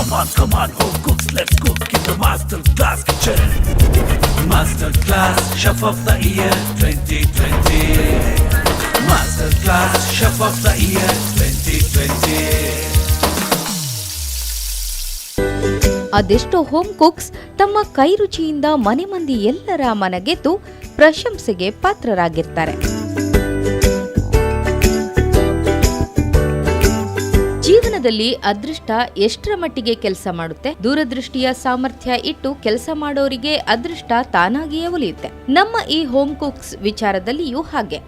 come on, home cooks, let's cook in the Master Class Kitchen. Master Class Chef of the Year 2020. Master Class Chef of the Year 2020. ಅದೆಷ್ಟೋ home cooks ತಮ್ಮ ಕೈ ರುಚಿಯಿಂದ ಮನೆ ಮಂದಿ ಎಲ್ಲರ ಮನಗೆದ್ದು ಪ್ರಶಂಸೆಗೆ ಪಾತ್ರರಾಗಿರ್ತಾರೆ. ಜೀವನದಲ್ಲಿ ಅದೃಷ್ಟ ಎಷ್ಟರ ಮಟ್ಟಿಗೆ ಕೆಲಸ ಮಾಡುತ್ತೆ, ದೂರದೃಷ್ಟಿಯ ಸಾಮರ್ಥ್ಯ ಇಟ್ಟು ಕೆಲಸ ಮಾಡೋರಿಗೆ ಅದೃಷ್ಟ ತಾನಾಗಿಯೇ ಒಲಿಯುತ್ತೆ. ನಮ್ಮ ಈ ಹೋಮ್ ಕುಕ್ಸ್ ವಿಚಾರದಲ್ಲಿಯೂ ಹಾಗೆ.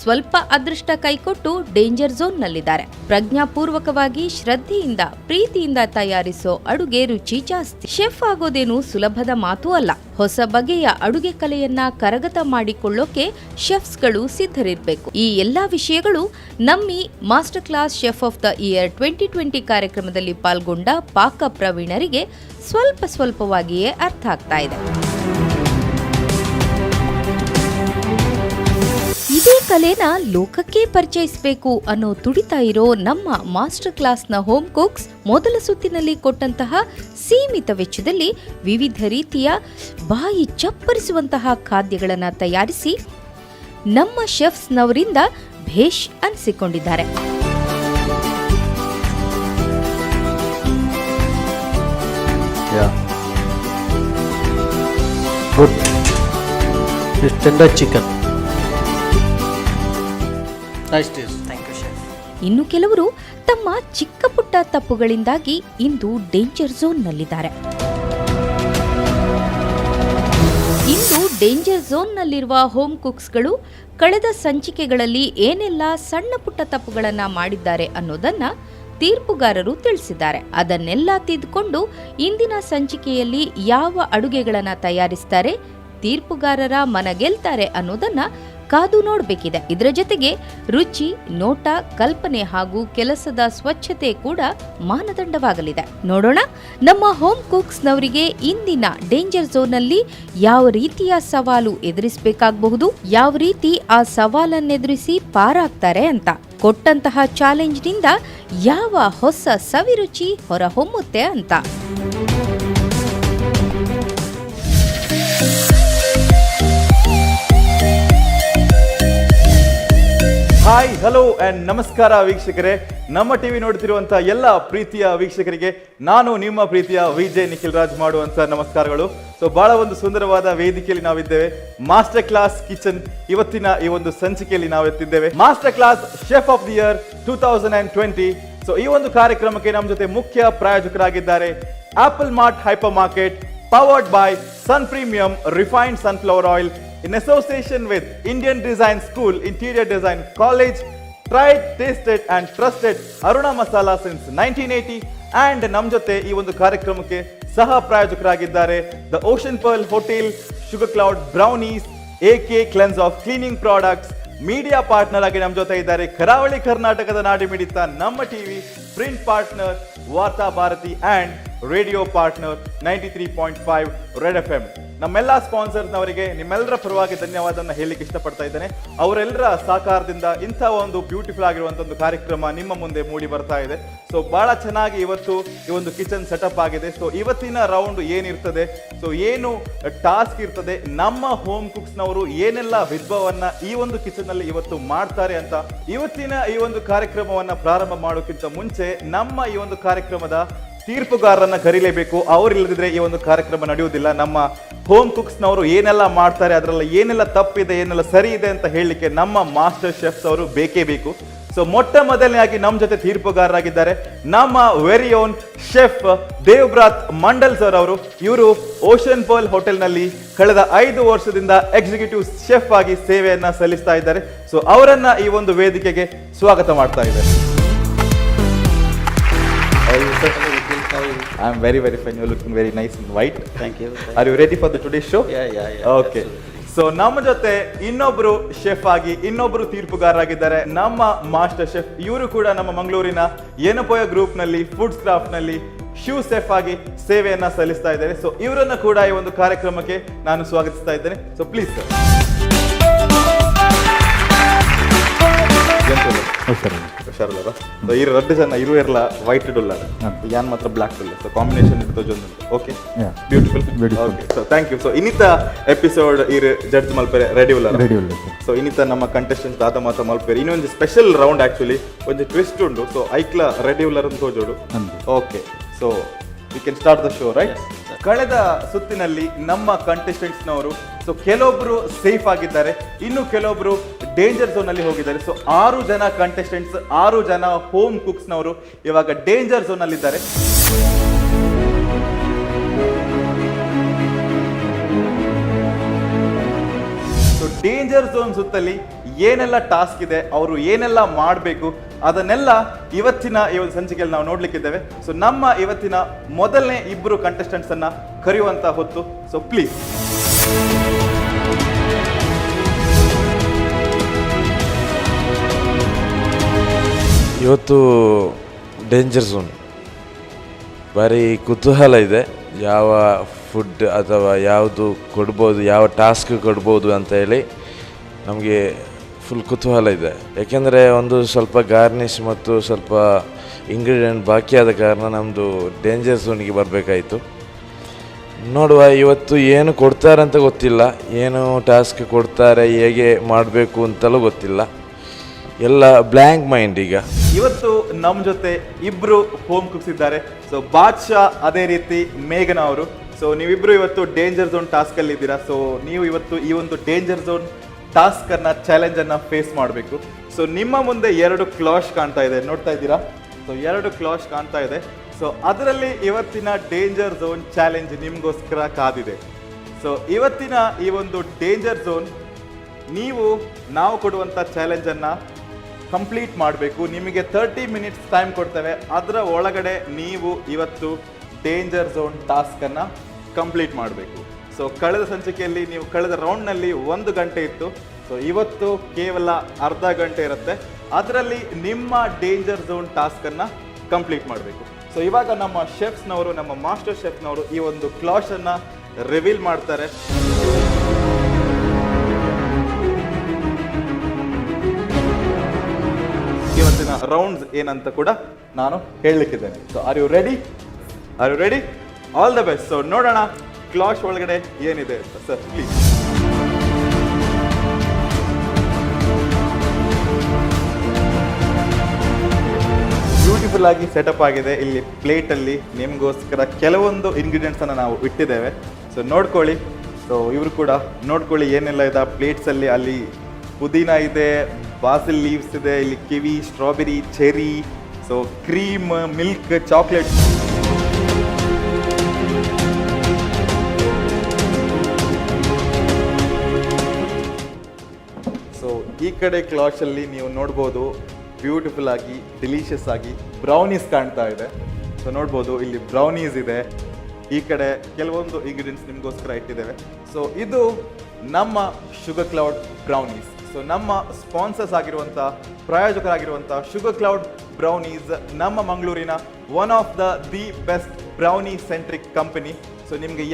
ಸ್ವಲ್ಪ ಅದೃಷ್ಟ ಕೈಕೊಟ್ಟು ಡೇಂಜರ್ ಝೋನ್ನಲ್ಲಿದ್ದಾರೆ. ಪ್ರಜ್ಞಾಪೂರ್ವಕವಾಗಿ ಶ್ರದ್ಧೆಯಿಂದ ಪ್ರೀತಿಯಿಂದ ತಯಾರಿಸೋ ಅಡುಗೆ ರುಚಿ ಜಾಸ್ತಿ. ಶೆಫ್ ಆಗೋದೇನು ಸುಲಭದ ಮಾತೂ ಅಲ್ಲ. ಹೊಸ ಬಗೆಯ ಅಡುಗೆ ಕಲೆಯನ್ನ ಕರಗತ ಮಾಡಿಕೊಳ್ಳೋಕೆ ಶೆಫ್ಸ್ಗಳು ಸಿದ್ಧರಿರಬೇಕು. ಈ ಎಲ್ಲಾ ವಿಷಯಗಳು ನಮ್ಮಿ master class chef of the year 2020 ಕಾರ್ಯಕ್ರಮದಲ್ಲಿ ಪಾಲ್ಗೊಂಡ ಪಾಕ ಪ್ರವೀಣರಿಗೆ ಸ್ವಲ್ಪವಾಗಿಯೇ ಅರ್ಥ ಆಗ್ತಾ ಇದೆ. ಇದೇ ಕಲೆನ ಲೋಕಕ್ಕೆ ಪರಿಚಯಿಸಬೇಕು ಅನ್ನೋ ತುಡಿತಾ ಇರೋ ನಮ್ಮ ಮಾಸ್ಟರ್ ಕ್ಲಾಸ್ನ ಹೋಮ್ ಕುಕ್ಸ್ ಮೊದಲ ಸುತ್ತಿನಲ್ಲಿ ಕೊಟ್ಟಂತಹ ಸೀಮಿತ ವೆಚ್ಚದಲ್ಲಿ ವಿವಿಧ ರೀತಿಯ ಬಾಯಿ ಚಪ್ಪರಿಸುವಂತಹ ಖಾದ್ಯಗಳನ್ನು ತಯಾರಿಸಿ ನಮ್ಮ ಶೆಫ್ಸ್ನವರಿಂದ ಭೇಷ್ ಅನಿಸಿಕೊಂಡಿದ್ದಾರೆ. ಇನ್ನು ಕೆಲವರು ತಮ್ಮ ಚಿಕ್ಕ ಪುಟ್ಟ ತಪ್ಪುಗಳಿಂದಾಗಿ ಇಂದು ಡೇಂಜರ್ ಝೋನ್ನಲ್ಲಿದ್ದಾರೆ. ಇಂದು ಡೇಂಜರ್ ಝೋನ್ನಲ್ಲಿರುವ ಹೋಮ್ ಕುಕ್ಸ್ಗಳು ಕಳೆದ ಸಂಚಿಕೆಗಳಲ್ಲಿ ಏನೆಲ್ಲ ಸಣ್ಣ ಪುಟ್ಟ ತಪ್ಪುಗಳನ್ನ ಮಾಡಿದ್ದಾರೆ ಅನ್ನೋದನ್ನ ತೀರ್ಪುಗಾರರು ತಿಳಿಸಿದ್ದಾರೆ. ಅದನ್ನೆಲ್ಲ ತಿದ್ದುಕೊಂಡು ಇಂದಿನ ಸಂಚಿಕೆಯಲ್ಲಿ ಯಾವ ಅಡುಗೆಗಳನ್ನ ತಯಾರಿಸ್ತಾರೆ, ತೀರ್ಪುಗಾರರ ಮನ ಗೆಲ್ತಾರೆ ಅನ್ನೋದನ್ನ ಕಾದು ನೋಡಬೇಕಿದೆ. ಇದರ ಜೊತೆಗೆ ರುಚಿ, ನೋಟ, ಕಲ್ಪನೆ ಹಾಗೂ ಕೆಲಸದ ಸ್ವಚ್ಛತೆ ಕೂಡ ಮಾನದಂಡವಾಗಲಿದೆ. ನೋಡೋಣ ನಮ್ಮ ಹೋಮ್ ಕುಕ್ಸ್ನವರಿಗೆ ಇಂದಿನ ಡೇಂಜರ್ ಝೋನ್ನಲ್ಲಿ ಯಾವ ರೀತಿಯ ಸವಾಲು ಎದುರಿಸಬೇಕಾಗಬಹುದು, ಯಾವ ರೀತಿ ಆ ಸವಾಲನ್ನೆದುರಿಸಿ ಪಾರಾಗ್ತಾರೆ ಅಂತ. ಕೊಟ್ಟಂತಹ ಚಾಲೆಂಜ್ನಿಂದ ಯಾವ ಹೊಸ ಸವಿರುಚಿ ಹೊರಹೊಮ್ಮುತ್ತೆ ಅಂತ. ಹಾಯ್, ಹಲೋ ಅಂಡ್ ನಮಸ್ಕಾರ ವೀಕ್ಷಕರೇ. ನಮ್ಮ ಟಿವಿ ನೋಡ್ತಿರುವಂತಹ ಎಲ್ಲ ಪ್ರೀತಿಯ ವೀಕ್ಷಕರಿಗೆ ನಾನು ನಿಮ್ಮ ಪ್ರೀತಿಯ ವಿಜಯ್ ನಿಖಿಲ್ ರಾಜ್ ಮಾಡುವಂತ ನಮಸ್ಕಾರಗಳು. ಸೊ ಬಹಳ ಒಂದು ಸುಂದರವಾದ ವೇದಿಕೆಯಲ್ಲಿ ನಾವಿದ್ದೇವೆ. ಮಾಸ್ಟರ್ ಕ್ಲಾಸ್ ಕಿಚನ್ ಇವತ್ತಿನ ಈ ಒಂದು ಸಂಚಿಕೆಯಲ್ಲಿ ನಾವೆತ್ತಿದ್ದೇವೆ. Master class chef of the year 2020. So ಈ ಒಂದು ಕಾರ್ಯಕ್ರಮಕ್ಕೆ ನಮ್ಮ ಜೊತೆ ಮುಖ್ಯ ಪ್ರಾಯೋಜಕರಾಗಿದ್ದಾರೆ Apple Mart hypermarket, powered by Sun premium refined sunflower oil in association with Indian Design School, Interior Design College, tried, tasted and trusted Aruna Masala since 1980. and ನಮ್ಮ ಜೊತೆ ಈ ಒಂದು ಕಾರ್ಯಕ್ರಮಕ್ಕೆ ಸಹ ಪ್ರಾಯೋಜಕರಾಗಿದ್ದಾರೆ the Ocean Pearl hotel, sugar cloud brownies, AK cleanse of cleaning products. Media partner ಆಗಿ ನಮ್ಮ ಜೊತೆ ಇದ್ದಾರೆ ಕರಾವಳಿ ಕರ್ನಾಟಕದ ನಾಡಿ ಮಿಡಿತ ನಮ್ಮ TV, print partner Varta Bharati and radio partner 93.5 red FM. ನಮ್ಮೆಲ್ಲ ಸ್ಪಾನ್ಸರ್ಸ್ನವರಿಗೆ ನಿಮ್ಮೆಲ್ಲರ ಪರವಾಗಿ ಧನ್ಯವಾದವನ್ನು ಹೇಳಲಿಕ್ಕೆ ಇಷ್ಟಪಡ್ತಾ ಇದ್ದೇನೆ. ಅವರೆಲ್ಲರ ಸಹಕಾರದಿಂದ ಇಂಥ ಒಂದು ಬ್ಯೂಟಿಫುಲ್ ಆಗಿರುವಂಥ ಒಂದು ಕಾರ್ಯಕ್ರಮ ನಿಮ್ಮ ಮುಂದೆ ಮೂಡಿ ಬರ್ತಾ ಇದೆ. ಸೊ ಬಹಳ ಚೆನ್ನಾಗಿ ಇವತ್ತು ಈ ಒಂದು ಕಿಚನ್ ಸೆಟಪ್ ಆಗಿದೆ. ಸೊ ಇವತ್ತಿನ ರೌಂಡ್ ಏನಿರ್ತದೆ, ಸೊ ಏನು ಟಾಸ್ಕ್ ಇರ್ತದೆ, ನಮ್ಮ ಹೋಮ್ ಕುಕ್ಸ್ನವರು ಏನೆಲ್ಲ ವಿದ್ಭವನ್ನ ಈ ಒಂದು ಕಿಚನ್ ಅಲ್ಲಿ ಇವತ್ತು ಮಾಡ್ತಾರೆ ಅಂತ ಇವತ್ತಿನ ಈ ಒಂದು ಕಾರ್ಯಕ್ರಮವನ್ನ ಪ್ರಾರಂಭ ಮಾಡೋಕ್ಕಿಂತ ಮುಂಚೆ ನಮ್ಮ ಈ ಒಂದು ಕಾರ್ಯಕ್ರಮದ ತೀರ್ಪುಗಾರರನ್ನ ಕರೀಲೇಬೇಕು. ಅವರಿಲ್ಲದಿದ್ರೆ ಈ ಒಂದು ಕಾರ್ಯಕ್ರಮ ನಡೆಯುವುದಿಲ್ಲ. ನಮ್ಮ ಹೋಮ್ ಕುಕ್ಸ್ನವರು ಏನೆಲ್ಲ ಮಾಡ್ತಾರೆ, ಅದರಲ್ಲಿ ಏನೆಲ್ಲ ತಪ್ಪಿದೆ, ಏನೆಲ್ಲ ಸರಿ ಇದೆ ಅಂತ ಹೇಳಲಿಕ್ಕೆ ನಮ್ಮ ಮಾಸ್ಟರ್ ಶೆಫ್ಸ್ ಅವರು ಬೇಕೇ ಬೇಕು. ಸೊ ಮೊಟ್ಟ ಮೊದಲನೇಯಾಗಿ ನಮ್ಮ ಜೊತೆ ತೀರ್ಪುಗಾರರಾಗಿದ್ದಾರೆ ನಮ್ಮ very own chef Devbrat Mandal sir ಅವರು. ಇವರು ಓಷನ್ ಪರ್ಲ್ ಹೋಟೆಲ್ನಲ್ಲಿ ಕಳೆದ 5 ವರ್ಷದಿಂದ ಎಕ್ಸಿಕ್ಯೂಟಿವ್ ಶೆಫ್ ಆಗಿ ಸೇವೆಯನ್ನ ಸಲ್ಲಿಸ್ತಾ ಇದ್ದಾರೆ. ಸೊ ಅವರನ್ನ ಈ ಒಂದು ವೇದಿಕೆಗೆ ಸ್ವಾಗತ ಮಾಡ್ತಾ ಇದ್ದಾರೆ. I'm very fine. You're looking very nice in white. Thank you. Are you ready for the today's show? Yeah. Okay. So ನಮ್ಮ ಜೊತೆ ಇನ್ನೊಬ್ರು ಶೆಫ್ ಆಗಿ ಇನ್ನೊಬ್ರು ತೀರ್ಪುಗಾರರಾಗಿದ್ದಾರೆ ನಮ್ಮ ಮಾಸ್ಟರ್ ಶೆಫ್. ಇವರು ಕೂಡ ನಮ್ಮ ಮಂಗಳೂರಿನ ಏನಪೋಯ ಗ್ರೂಪ್ ನಲ್ಲಿ ಫುಡ್ ಕ್ರಾಫ್ಟ್ ನಲ್ಲಿ ಶೂ ಶೆಫ್ ಆಗಿ ಸೇವೆಯನ್ನ ಸಲ್ಲಿಸ್ತಾ ಇದ್ದಾರೆ. ಸೊ ಇವರನ್ನ ಕೂಡ ಈ ಒಂದು ಕಾರ್ಯಕ್ರಮಕ್ಕೆ ನಾನು ಸ್ವಾಗತಿಸ್ತಾ ಇದ್ದೇನೆ. So please sir. ಹುಷಾರಲ್ಲ ಸೊ ಈ ರೆಡ್ ಜನ ಇರುವೆರ್ಲ ವೈಟ್ ಉಲ್ಲ ಯಾನ್ ಮಾತ್ರ ಬ್ಲಾಕ್ ಉಲ್ಲ ಸೊ ಕಾಂಬಿನೇಷನ್ ಇರ್ತದೆ ಜೊಂದು okay beautiful okay so thank you so ಇನ್ನಿತ ಎಪಿಸೋಡ್ ಇರು ಜಡ್ಜ್ ಮಲ್ಪೆರೆ ರೆಡಿ ಉಲ್ಲ ಸೊ ಇನ್ನಿತ ನಮ್ಮ ಕಂಟೆಸ್ಟೆಂಟ್ ದಾದ ಮಾತ ಮಲ್ಪೆರೆ ಇನ್ನೊಂದು ಸ್ಪೆಷಲ್ ರೌಂಡ್ ಆಕ್ಚುಲಿ ಒಂದು ಟ್ವಿಸ್ಟ್ ಉಂಡು ಸೊ ಐಕ್ಲ ರೆಡಿ ಉಲ್ಲರ್ ಅಂತ ತೋಜೋಡು okay so we can start the show right ಕಳೆದ ಸುತ್ತಿನಲ್ಲಿ ನಮ್ಮ ಕಂಟೆಸ್ಟೆಂಟ್ಸ್ ನವರು ಸೊ ಕೆಲವೊಬ್ರು ಸೇಫ್ ಆಗಿದ್ದಾರೆ, ಇನ್ನು ಕೆಲವೊಬ್ರು ಡೇಂಜರ್ ಝೋನ್ ಅಲ್ಲಿ ಹೋಗಿದ್ದಾರೆ. ಸೊ 6 ಜನ ಕಂಟೆಸ್ಟೆಂಟ್ಸ್, 6 ಜನ ಹೋಮ್ ಕುಕ್ಸ್ ನವರು ಇವಾಗ ಡೇಂಜರ್ ಝೋನ್ ಅಲ್ಲಿ ಇದ್ದಾರೆ. ಸೊ ಡೇಂಜರ್ ಝೋನ್ ಸುತ್ತಲ್ಲಿ ಏನೆಲ್ಲ ಟಾಸ್ಕ್ ಇದೆ, ಅವರು ಏನೆಲ್ಲ ಮಾಡಬೇಕು, ಅದನ್ನೆಲ್ಲ ಇವತ್ತಿನ ಈ ಒಂದು ಸಂಚಿಕೆಯಲ್ಲಿ ನಾವು ನೋಡ್ಲಿಕ್ಕಿದ್ದೇವೆ. ಸೊ ನಮ್ಮ ಇವತ್ತಿನ ಮೊದಲನೇ 2 ಕಂಟೆಸ್ಟೆಂಟ್ಸ್ ಅನ್ನ ಕರೆಯುವಂತ ಹೊತ್ತು. ಸೊ ಪ್ಲೀಸ್ ಇವತ್ತು ಡೇಂಜರ್ ಝೋನ್ ಭಾರಿ ಕುತೂಹಲ ಇದೆ. ಯಾವ ಫುಡ್ ಅಥವಾ ಯಾವುದು ಕೊಡ್ಬೋದು, ಯಾವ ಟಾಸ್ಕ್ ಕೊಡ್ಬೋದು ಅಂತ ಹೇಳಿ ನಮಗೆ ಫುಲ್ ಕುತೂಹಲ ಇದೆ. ಯಾಕೆಂದರೆ ಒಂದು ಸ್ವಲ್ಪ ಗಾರ್ನಿಷ್ ಮತ್ತು ಸ್ವಲ್ಪ ಇಂಗ್ರೀಡಿಯೆಂಟ್ ಬಾಕಿ ಆದ ಕಾರಣ ನಮ್ಮದು ಡೇಂಜರ್ ಝೋನಿಗೆ ಬರಬೇಕಾಯಿತು. ನೋಡುವ ಇವತ್ತು ಏನು ಕೊಡ್ತಾರೆ ಅಂತ ಗೊತ್ತಿಲ್ಲ, ಏನು ಟಾಸ್ಕ್ ಕೊಡ್ತಾರೆ, ಹೇಗೆ ಮಾಡಬೇಕು ಅಂತಲೂ ಗೊತ್ತಿಲ್ಲ, ಎಲ್ಲ ಬ್ಲ್ಯಾಂಕ್ ಮೈಂಡ್. ಈಗ ಇವತ್ತು ನಮ್ಮ ಜೊತೆ 2 ಹೋಮ್ ಕುಕ್ಸ್ ಇದ್ದಾರೆ. ಸೊ ಬಾದ್ಶಾ ಅದೇ ರೀತಿ ಮೇಘನಾ ಅವರು. ಸೊ ನೀವಿಬ್ರು ಇವತ್ತು ಡೇಂಜರ್ ಝೋನ್ ಟಾಸ್ಕ್ ಅಲ್ಲಿ ಇದ್ದೀರಾ. ಸೊ ನೀವು ಇವತ್ತು ಈ ಒಂದು ಡೇಂಜರ್ ಝೋನ್ ಟಾಸ್ಕ್ ಅನ್ನ, ಚಾಲೆಂಜ್ ಅನ್ನ ಫೇಸ್ ಮಾಡಬೇಕು. ಸೊ ನಿಮ್ಮ ಮುಂದೆ 2 ಕ್ಲಾಶ್ ಕಾಣ್ತಾ ಇದೆ, ನೋಡ್ತಾ ಇದ್ದೀರಾ? ಸೊ 2 ಕ್ಲಾಶ್ ಕಾಣ್ತಾ ಇದೆ. ಸೊ ಅದರಲ್ಲಿ ಇವತ್ತಿನ ಡೇಂಜರ್ ಝೋನ್ ಚಾಲೆಂಜ್ ನಿಮ್ಗೋಸ್ಕರ ಕಾದಿದೆ. ಸೊ ಇವತ್ತಿನ ಈ ಒಂದು ಡೇಂಜರ್ ಝೋನ್ ನಾವು ಕೊಡುವಂತ ಚಾಲೆಂಜ್ ಅನ್ನ ಕಂಪ್ಲೀಟ್ ಮಾಡಬೇಕು. ನಿಮಗೆ 30 ಮಿನಿಟ್ಸ್ ಟೈಮ್ ಕೊಡ್ತೇವೆ. ಅದರ ಒಳಗಡೆ ನೀವು ಇವತ್ತು ಡೇಂಜರ್ ಝೋನ್ ಟಾಸ್ಕ್ ಅನ್ನ ಕಂಪ್ಲೀಟ್ ಮಾಡಬೇಕು. ಸೊ ಕಳೆದ ಸಂಚಿಕೆಯಲ್ಲಿ ನೀವು ಕಳೆದ ರೌಂಡ್ನಲ್ಲಿ 1 ಗಂಟೆ ಇತ್ತು. ಸೊ ಇವತ್ತು ಕೇವಲ ಅರ್ಧ ಗಂಟೆ ಇರುತ್ತೆ. ಅದರಲ್ಲಿ ನಿಮ್ಮ ಡೇಂಜರ್ ಝೋನ್ ಟಾಸ್ಕ್ ಅನ್ನ ಕಂಪ್ಲೀಟ್ ಮಾಡಬೇಕು. ಸೊ ಇವಾಗ ನಮ್ಮ ಶೆಫ್ಸ್ನವರು, ನಮ್ಮ ಮಾಸ್ಟರ್ ಶೆಫ್ನವರು ಈ ಒಂದು ಕ್ಲಾಶ್ ಅನ್ನ ರಿವೀಲ್ ಮಾಡ್ತಾರೆ. ಇವತ್ತಿನ ರೌಂಡ್ಸ್ ಏನಂತ ಕೂಡ ನಾನು ಹೇಳಲಿಕ್ಕಿದ್ದೇನೆ. So are you ready? All the best. So ನೋಡೋಣ ಕ್ಲಾಶ್ ಒಳಗಡೆ ಏನಿದೆ ಅಂತ. Sir please. ಬ್ಯೂಟಿಫುಲ್ ಆಗಿ ಸೆಟಪ್ ಆಗಿದೆ. ಇಲ್ಲಿ ಪ್ಲೇಟ್ ಅಲ್ಲಿ ನಿಮ್ಗೋಸ್ಕರ ಕೆಲವೊಂದು ಇಂಗ್ರೀಡಿಯೆಂಟ್ಸ್ ಅನ್ನ ನಾವು ಇಟ್ಟಿದ್ದೇವೆ. ಸೊ ನೋಡ್ಕೊಳ್ಳಿ. ಸೊ ಇವರು ಕೂಡ ನೋಡ್ಕೊಳ್ಳಿ ಏನೆಲ್ಲ ಇದೆ ಪ್ಲೇಟ್ಸ್ ಅಲ್ಲಿ. ಅಲ್ಲಿ ಪುದೀನ ಇದೆ, ಬಾಸಿಲ್ ಲೀವ್ಸ್ ಇದೆ, ಇಲ್ಲಿ kiwi, strawberry, cherry, so cream, milk, chocolate. So ಈ ಕಡೆ ಕ್ಲಾಶ್ ಅಲ್ಲಿ ನೀವು ನೋಡ್ಬೋದು ಬ್ಯೂಟಿಫುಲ್ ಆಗಿ, ಡಿಲಿಷಿಯಸ್ ಆಗಿ ಬ್ರೌನೀಸ್ ಕಾಣ್ತಾ ಇದೆ. ಸೊ ನೋಡ್ಬೋದು ಇಲ್ಲಿ ಬ್ರೌನೀಸ್ ಇದೆ. ಈ ಕಡೆ ಕೆಲವೊಂದು ಇಂಗ್ರೀಡಿಯೆಂಟ್ಸ್ ನಿಮಗೋಸ್ಕರ ಇಟ್ಟಿದ್ದೇವೆ. ಸೊ ಇದು ನಮ್ಮ ಶುಗರ್ ಕ್ಲೌಡ್ ಬ್ರೌನೀಸ್. ಸೊ ನಮ್ಮ ಸ್ಪಾನ್ಸರ್ಸ್ ಆಗಿರುವಂಥ, ಪ್ರಾಯೋಜಕರಾಗಿರುವಂಥ ಶುಗರ್ ಕ್ಲೌಡ್ ಬ್ರೌನೀಸ್ ನಮ್ಮ ಮಂಗಳೂರಿನ one of the best brownie centric company. So ನಿಮಗೆ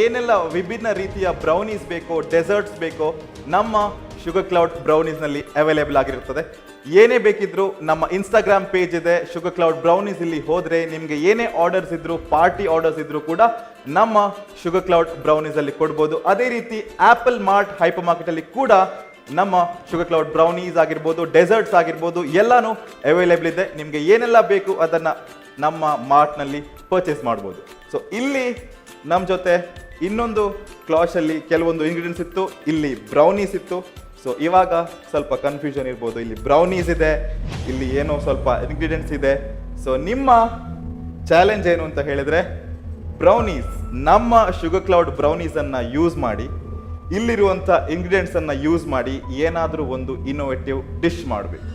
ಏನೆಲ್ಲ ವಿಭಿನ್ನ ರೀತಿಯ ಬ್ರೌನೀಸ್ ಬೇಕೋ, ಡೆಸರ್ಟ್ಸ್ ಬೇಕೋ, ನಮ್ಮ ಶುಗರ್ ಕ್ಲೌಡ್ ಬ್ರೌನೀಸ್ನಲ್ಲಿ ಅವೈಲೇಬಲ್ ಆಗಿರುತ್ತದೆ. ಏನೇ ಬೇಕಿದ್ರು ನಮ್ಮ ಇನ್ಸ್ಟಾಗ್ರಾಮ್ ಪೇಜ್ ಇದೆ ಶುಗರ್ ಕ್ಲೌಡ್ ಬ್ರೌನೀಸ್. ಇಲ್ಲಿ ಹೋದರೆ ನಿಮಗೆ ಏನೇ ಆರ್ಡರ್ಸ್ ಇದ್ರು, ಪಾರ್ಟಿ ಆರ್ಡರ್ಸ್ ಇದ್ರು ಕೂಡ ನಮ್ಮ ಶುಗರ್ ಕ್ಲೌಡ್ ಬ್ರೌನೀಸ್ ಅಲ್ಲಿ ಕೊಡ್ಬೋದು. ಅದೇ ರೀತಿ ಆಪಲ್ ಮಾರ್ಟ್, ಹೈಪರ್ ಮಾರ್ಕೆಟ್ ಅಲ್ಲಿ ಕೂಡ ನಮ್ಮ ಶುಗರ್ ಕ್ಲೌಡ್ ಬ್ರೌನೀಸ್ ಆಗಿರ್ಬೋದು, ಡೆಸರ್ಟ್ಸ್ ಆಗಿರ್ಬೋದು, ಎಲ್ಲಾನು ಅವೈಲೇಬಲ್ ಇದೆ. ನಿಮಗೆ ಏನೆಲ್ಲ ಬೇಕು ಅದನ್ನ ನಮ್ಮ ಮಾರ್ಟ್ನಲ್ಲಿ ಪರ್ಚೇಸ್ ಮಾಡ್ಬೋದು. ಸೊ ಇಲ್ಲಿ ನಮ್ಮ ಜೊತೆ ಇನ್ನೊಂದು ಕ್ಲಾಶ್ ಅಲ್ಲಿ ಕೆಲವೊಂದು ಇಂಗ್ರೀಡಿಯೆಂಟ್ಸ್ ಇತ್ತು, ಇಲ್ಲಿ ಬ್ರೌನೀಸ್ ಇತ್ತು. ಸೊ ಇವಾಗ ಸ್ವಲ್ಪ ಕನ್ಫ್ಯೂಷನ್ ಇರ್ಬೋದು. ಇಲ್ಲಿ ಬ್ರೌನೀಸ್ ಇದೆ, ಇಲ್ಲಿ ಏನೋ ಸ್ವಲ್ಪ ಇಂಗ್ರೀಡಿಯೆಂಟ್ಸ್ ಇದೆ. ಸೊ ನಿಮ್ಮ ಚಾಲೆಂಜ್ ಏನು ಅಂತ ಹೇಳಿದ್ರೆ, ಬ್ರೌನೀಸ್, ನಮ್ಮ ಶುಗರ್ ಕ್ಲೌಡ್ ಬ್ರೌನೀಸ್ ಅನ್ನ ಯೂಸ್ ಮಾಡಿ, ಇಲ್ಲಿರುವಂಥ ಇಂಗ್ರೀಡಿಯೆಂಟ್ಸ್ ಅನ್ನ ಯೂಸ್ ಮಾಡಿ ಏನಾದರೂ ಒಂದು ಇನ್ನೋವೇಟಿವ್ ಡಿಶ್ ಮಾಡಬೇಕು.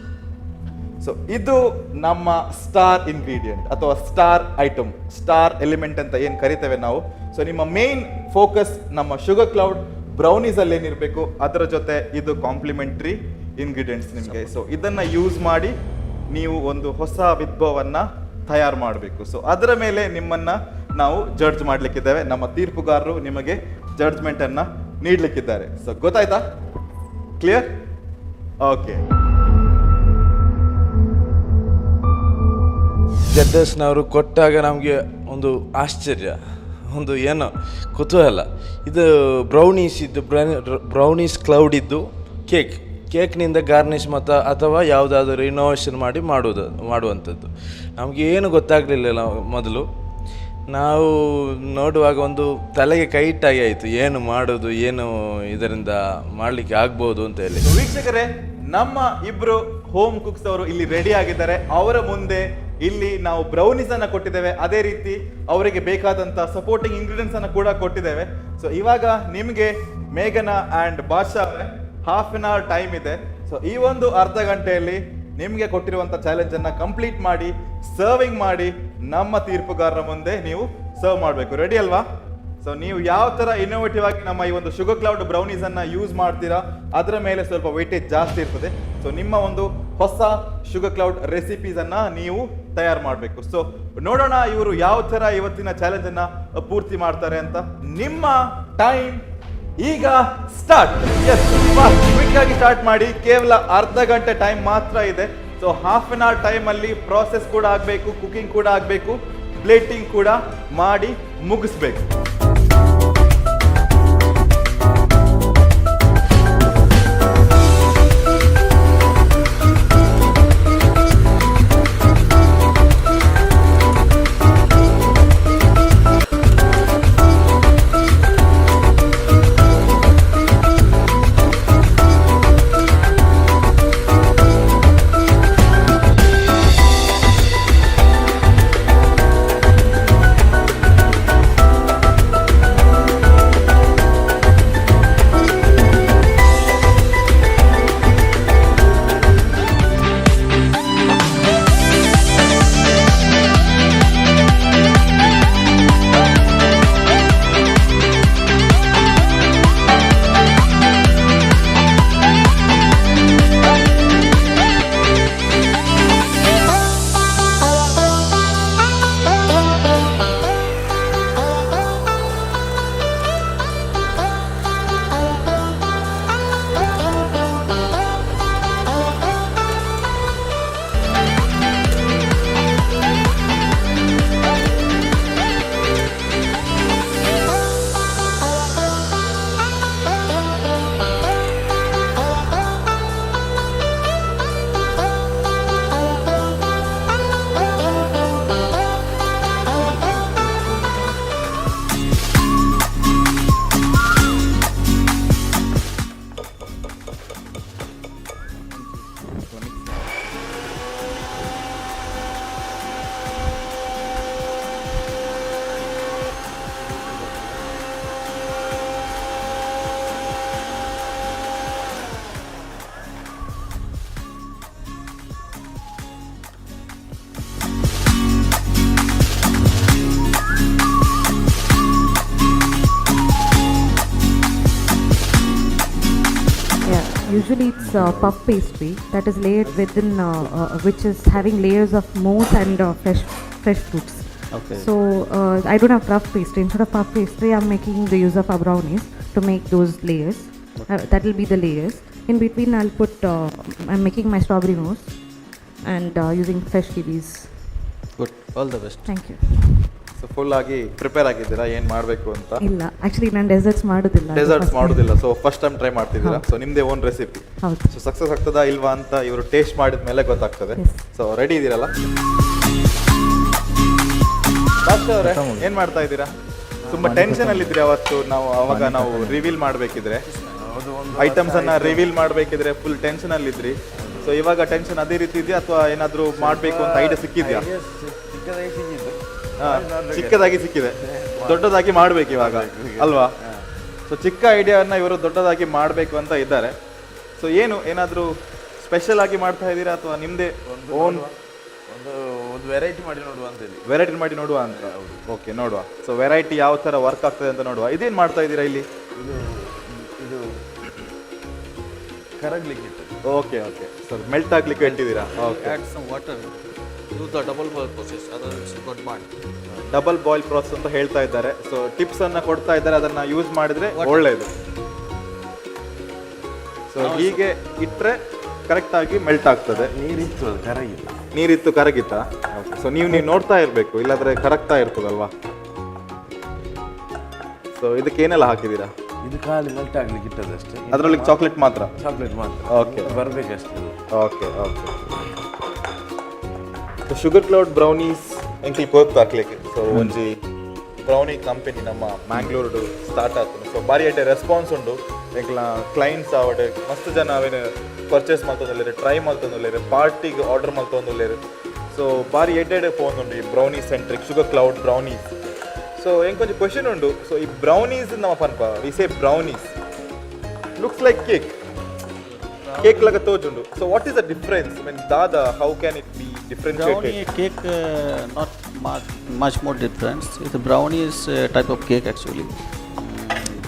ಸೊ ಇದು ನಮ್ಮ ಸ್ಟಾರ್ ಇಂಗ್ರೀಡಿಯೆಂಟ್ ಅಥವಾ ಸ್ಟಾರ್ ಐಟಮ್, ಸ್ಟಾರ್ ಎಲಿಮೆಂಟ್ ಅಂತ ಏನು ಕರಿತೇವೆ ನಾವು. ಸೊ ನಿಮ್ಮ ಮೇನ್ ಫೋಕಸ್ ನಮ್ಮ ಶುಗರ್ ಕ್ಲೌಡ್ ಬ್ರೌನೀಸ್ ಅಲ್ಲಿ ಏನಿರಬೇಕು, ಅದರ ಜೊತೆ ಇದು ಕಾಂಪ್ಲಿಮೆಂಟ್ರಿ ಇಂಗ್ರೀಡಿಯೆಂಟ್ಸ್ ನಿಮಗೆ. ಸೊ ಇದನ್ನ ಯೂಸ್ ಮಾಡಿ ನೀವು ಒಂದು ಹೊಸ ವಿದ್ಭವನ್ನ ತಯಾರು ಮಾಡಬೇಕು. ಸೊ ಅದರ ಮೇಲೆ ನಿಮ್ಮನ್ನ ನಾವು ಜಡ್ಜ್ ಮಾಡ್ಲಿಕ್ಕಿದ್ದೇವೆ. ನಮ್ಮ ತೀರ್ಪುಗಾರರು ನಿಮಗೆ ಜಡ್ಜ್ಮೆಂಟ್ ಅನ್ನ ನೀಡಲಿಕ್ಕಿದ್ದಾರೆ. ಸೊ ಗೊತ್ತಾಯ್ತಾ? ಕ್ಲಿಯರ್? ಓಕೆ. ಜಡ್ಜಸ್ನವರು ಕೊಟ್ಟಾಗ ನಮಗೆ ಒಂದು ಆಶ್ಚರ್ಯ, ಒಂದು ಏನೋ ಕುತೂಹಲ. ಇದು ಬ್ರೌನೀಸ್ ಇದ್ದು, ಬ್ರೌನೀಸ್ ಕ್ಲೌಡ್ ಇದ್ದು ಕೇಕ್ನಿಂದ ಗಾರ್ನಿಷ್ ಅಥವಾ ಯಾವುದಾದ್ರೂ ಇನೋವೇಷನ್ ಮಾಡಿ ಮಾಡುವಂಥದ್ದು. ನಮಗೆ ಏನು ಗೊತ್ತಾಗಲಿಲ್ಲ ಮೊದಲು. ನಾವು ನೋಡುವಾಗ ಒಂದು ತಲೆಗೆ ಕೈ ಇಟ್ಟಾಗಿ ಆಯಿತು, ಏನು ಮಾಡೋದು, ಏನು ಇದರಿಂದ ಮಾಡಲಿಕ್ಕೆ ಆಗ್ಬೋದು ಅಂತ ಹೇಳಿ. ವೀಕ್ಷಕರೇ, ನಮ್ಮ ಇಬ್ರು ಹೋಮ್ ಕುಕ್ಸ್ ಅವರು ಇಲ್ಲಿ ರೆಡಿ ಆಗಿದ್ದಾರೆ. ಅವರ ಮುಂದೆ ಇಲ್ಲಿ ನಾವು ಬ್ರೌನೀಸ್ ಅನ್ನ ಕೊಟ್ಟಿದ್ದೇವೆ, ಅದೇ ರೀತಿ ಅವರಿಗೆ ಬೇಕಾದಂತ ಸಪೋರ್ಟಿಂಗ್ ಇಂಗ್ರೀಡಿಯೆಂಟ್ಸ್ ಅನ್ನ ಕೂಡ ಕೊಟ್ಟಿದ್ದೇವೆ. ಸೊ ಇವಾಗ ನಿಮ್ಗೆ ಮೇಘನ ಅಂಡ್ ಬಾದ್ಶಾ ಅವರೇ ಹಾಫ್ ಅನ್ ಅವರ್ ಟೈಮ್ ಇದೆ. ಸೊ ಈ ಒಂದು ಅರ್ಧ ಗಂಟೆಯಲ್ಲಿ ನಿಮ್ಗೆ ಕೊಟ್ಟಿರುವಂತ ಚಾಲೆಂಜ್ ಅನ್ನ ಕಂಪ್ಲೀಟ್ ಮಾಡಿ ಸರ್ವಿಂಗ್ ಮಾಡಿ ನಮ್ಮ ತೀರ್ಪುಗಾರರ ಮುಂದೆ ನೀವು ಸರ್ವ್ ಮಾಡಬೇಕು. ರೆಡಿ ಅಲ್ವಾ? ಸೊ ನೀವು ಯಾವ ತರ ಇನ್ನೋವೇಟಿವ್ ಆಗಿ ನಮ್ಮ ಈ ಒಂದು ಶುಗರ್ ಕ್ಲೌಡ್ ಬ್ರೌನೀಸ್ ಅನ್ನ ಯೂಸ್ ಮಾಡ್ತೀರಾ ಅದರ ಮೇಲೆ ಸ್ವಲ್ಪ ವೆಯ್ಟೇಜ್ ಜಾಸ್ತಿ ಇರ್ತದೆ. ಸೊ ನಿಮ್ಮ ಒಂದು ಹೊಸ ಶುಗರ್ ಕ್ಲೌಡ್ ರೆಸಿಪೀಸ್ ಅನ್ನ ನೀವು ತಯಾರು ಮಾಡಬೇಕು. ಸೊ ನೋಡೋಣ ಇವರು ಯಾವ ತರ ಇವತ್ತಿನ ಚಾಲೆಂಜ್ ಅನ್ನ ಪೂರ್ತಿ ಮಾಡ್ತಾರೆ ಅಂತ. ನಿಮ್ಮ ಟೈಮ್ ಈಗ ಸ್ಟಾರ್ಟ್. ಕ್ವಿಕ್ ಆಗಿ ಸ್ಟಾರ್ಟ್ ಮಾಡಿ. ಕೇವಲ ಅರ್ಧ ಗಂಟೆ ಟೈಮ್ ಮಾತ್ರ ಇದೆ. So half an hour time ಅಲ್ಲಿ ಪ್ರಾಸೆಸ್ ಕೂಡ ಆಗಬೇಕು, ಕುಕಿಂಗ್ ಕೂಡ ಆಗಬೇಕು, ಪ್ಲೇಟಿಂಗ್ ಕೂಡ ಮಾಡಿ ಮುಗಿಸ್ಬೇಕು. Usually it's puff pastry that is layered within, which is having layers of mousse and fresh fruits. Okay. So I don't have puff pastry. Instead of puff pastry, I'm making the use of brownies to make those layers. That will be the layers. In between, I'll put. I'm making my strawberry mousse and using fresh kiwis. Good, all the best. Thank you. So full ಆಗಿ prepare ಆಗಿದ್ದೀರಾ ಏನು ಮಾಡಬೇಕು ಅಂತ? ಇಲ್ಲ, actually ನಾನು deserts ಮಾಡೋದಿಲ್ಲ. Deserts ಮಾಡೋದಿಲ್ಲ, so first time try ಮಾಡ್ತಿದ್ದೀರಾ. ಸೊ ನಿಮ್ದೇ ಓನ್ ರೆಸಿಪಿ. ಹೌದು. ಸೊ ಸಕ್ಸಸ್ ಆಗ್ತದಾ ಇಲ್ವಾ ಅಂತ ಇವರು ಟೇಸ್ಟ್ ಮಾಡಿದ ಮೇಲೆ ಗೊತ್ತಾಗ್ತದೆ. ಸೊ ರೆಡಿ ಇದ್ದೀರಲ್ಲ? ಬಾದ್ಶಾ ಅವರೇ, ಏನ್ ಮಾಡ್ತಾ ಇದ್ದೀರಾ? ತುಂಬಾ ಟೆನ್ಷನ್ ಅಲ್ಲಿ ಇದ್ರಿ ಅವತ್ತು. ನಾವು ರಿವೀಲ್ ಮಾಡ್ಬೇಕಿದ್ರೆ, ಐಟಮ್ಸ್ ಅನ್ನ ರಿವೀಲ್ ಮಾಡ್ಬೇಕಿದ್ರೆ ಫುಲ್ ಟೆನ್ಷನ್ ಅಲ್ಲಿ ಇದ್ರಿ. ಸೊ ಇವಾಗ ಟೆನ್ಷನ್ ಅದೇ ರೀತಿ ಇದೆಯಾ ಅಥವಾ ಏನಾದ್ರು ಮಾಡ್ಬೇಕು ಅಂತ ಐಡಿಯಾ ಸಿಕ್ಕಿದ್ಯಾ? ಚಿಕ್ಕದಾಗಿ ಸಿಕ್ಕಿದೆ, ದೊಡ್ಡದಾಗಿ ಮಾಡ್ಬೇಕು ಇವಾಗ ಅಲ್ವಾ? ಸೊ ಚಿಕ್ಕ ಐಡಿಯಾವನ್ನ ಇವರು ದೊಡ್ಡದಾಗಿ ಮಾಡಬೇಕು ಅಂತ ಇದ್ದಾರೆ. ಸೊ ಏನಾದರೂ ಸ್ಪೆಷಲ್ ಆಗಿ ಮಾಡ್ತಾ ಇದ್ದೀರಾ ಅಥವಾ ನಿಮ್ಮದೇ ಓನ್ ಒಂದು ವೆರೈಟಿ ಮಾಡಿ ನೋಡುವ ಅಂತೇಳಿ? ವೆರೈಟಿ ಮಾಡಿ ನೋಡುವ ಅಂತ. ಓಕೆ, ನೋಡುವ. ಸೊ ವೆರೈಟಿ ಯಾವ ಥರ ವರ್ಕ್ ಆಗ್ತದೆ ಅಂತ ನೋಡುವ. ಇದೇನು ಮಾಡ್ತಾ ಇದ್ದೀರಾ ಇಲ್ಲಿ? ಇದು ಕರಗ್ಲಿಕ್ಕೆ. ಓಕೆ ಓಕೆ, ಸರ್ ಮೆಲ್ಟ್ ಆಗ್ಲಿಕ್ಕೆ ಇಟ್ಟಿದ್ದೀರಾ? Okay. Add some water. Use the double boil process, otherwise it got burnt. Double boil process ಅಂತ ಹೇಳ್ತಾ ಇದ್ದಾರೆ. ಸೊ ಟಿಪ್ಸ್ ಅನ್ನ ಕೊಡ್ತಾ ಇದ್ದಾರೆ, ಅದನ್ನ ಯೂಸ್ ಮಾಡಿದ್ರೆ ಒಳ್ಳೆಯದು. ಸೊ ಹೀಗೆ ಇಟ್ಟರೆ ಕರೆಕ್ಟ್ ಆಗಿ ಮೆಲ್ಟ್ ಆಗ್ತದೆ. ನೀರಿತ್ತು, ಅದು ಕರಗಿಲ್ಲ. ನೀರಿತ್ತು ಕರಗಿತ್ತಾ? ಸೊ ನೀವು ನೋಡ್ತಾ ಇರಬೇಕು, ಇಲ್ಲಾಂದ್ರೆ ಕರಗ್ತಾ ಇರ್ತದಲ್ವಾ. ಸೊ ಇದಕ್ಕೆ ಏನೆಲ್ಲ ಹಾಕಿದ್ದೀರಾ? ಇದು ಖಾಲಿ ಮೆಲ್ಟ್ ಆಗ್ಲಿಕ್ಕೆ ಇಟ್ಟದ್ದು ಅಷ್ಟೇ. ಅದರಲ್ಲಿ ಚಾಕ್ಲೇಟ್ ಮಾತ್ರ? ಚಾಕ್ಲೇಟ್ ಮಾತ್ರ. ಓಕೆ, ಬರಬೇಕಷ್ಟೇ. Okay okay. Sugar cloud brownies ಎಂಕಲ್ ಪೋತ್ ಹಾಕ್ಲಿಕ್ಕೆ. ಸೊ ಒಂಜಿ ಬ್ರೌನಿ ಕಂಪನಿ ನಮ್ಮ ಮ್ಯಾಂಗ್ಳೂರ್ಡು ಸ್ಟಾರ್ಟ್ ಆಗ್ತದೆ. ಸೊ ಬಾರಿ ಐಟೆ ರೆಸ್ಪಾನ್ಸ್ ಉಂಡು ಎಂಕಲ್ನ ಕ್ಲೈಂಟ್ಸ್ ಆವಡೆ ಮಸ್ತ್ ಜನ ಅವೇನು ಪರ್ಚೇಸ್ ಮಾಡ್ತೊಂದುಲ್ಲೇರು, ಟ್ರೈ ಮಾಡ್ತೊಂದುಲ್ಲೇರು, ಪಾರ್ಟಿಗೆ ಆರ್ಡರ್ ಮಾಡ್ತೊಂದುಲ್ಲೇರು. ಸೊ ಬಾರಿ ಎಡ್ಡೆ ಫೋನ್ ಉಂಡು ಈ brownie centric sugar cloud brownies. So ಎಂಕೊಂಚ ಕ್ವಶನ್ ಉಂಡು. ಸೊ ಈ ಬ್ರೌನೀಸ್ ನಮ್ಮ ಪನ್ಪ we say brownies looks like cake laga ತೋಜುಂಡು. So what is the difference when dada how can it be differentiated? Brownie cake not much more difference. The brownie is a type of cake actually.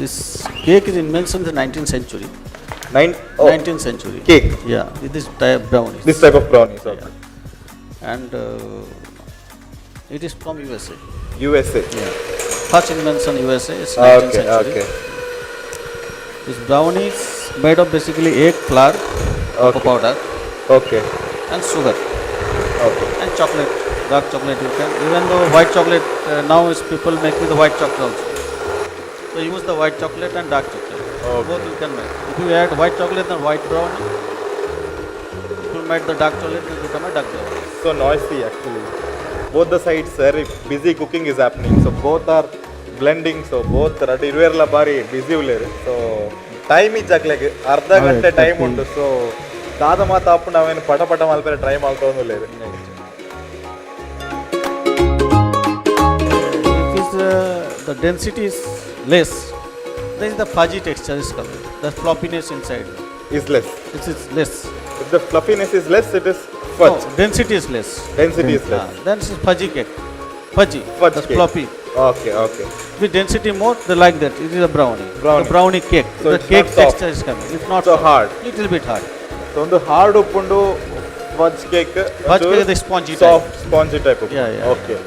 This cake is invented in the 19th century. 19th century. Cake. Yeah, this type brownies. This type of brownies. Okay. Yeah. And it is from USA. USA. Yeah. First invention USA is 19th century. Okay. This brownie is made of basically egg, flour, cocoa powder, Okay. and sugar, Okay. and chocolate, dark chocolate you can. Even though white chocolate now is people make with the white chocolate also. So use the white chocolate and dark chocolate. Both you can make. If you add white chocolate and white brownie, if you make the dark chocolate, it will become a dark brownie. So noisy actually. Both the sides very busy cooking is happening. So both are blending. So both ready. ಇರುವೆಲ್ಲ ಬಾರಿ busy ಉಳ್ಳೇರು. So time ಇಜ್ಜಾಕ್ಲೆಗ್ ಅರ್ಧ ಗಂಟೆ time ಉಂಟು. So ದಾದ ಮಾತಾಪು ನಾವೇನು ಪಟ ಪಟ ಮಲ್ಪರೆ try ಮಾಡ್ಕೊಂಡುಲ್ಲೇರು. If the density is less, then the fudgy texture is coming. The floppiness inside Is less. it is less. If the fluffiness is less, it is fudge. No, density is less. Density is less. Then it is fudgy cake. Fudgy. Fudge That's cake. floppy. Okay, okay. With density more, they like that. It is a brownie. Brownie. The brownie cake. So The it's cake not soft. texture is coming. It's not So soft. hard. Little bit hard. So ಒಂದು hard ಉಪ್ಪುಂಡು fudge cake. Fudge cake is the spongy type. Soft spongy type. Yeah, yeah. Okay.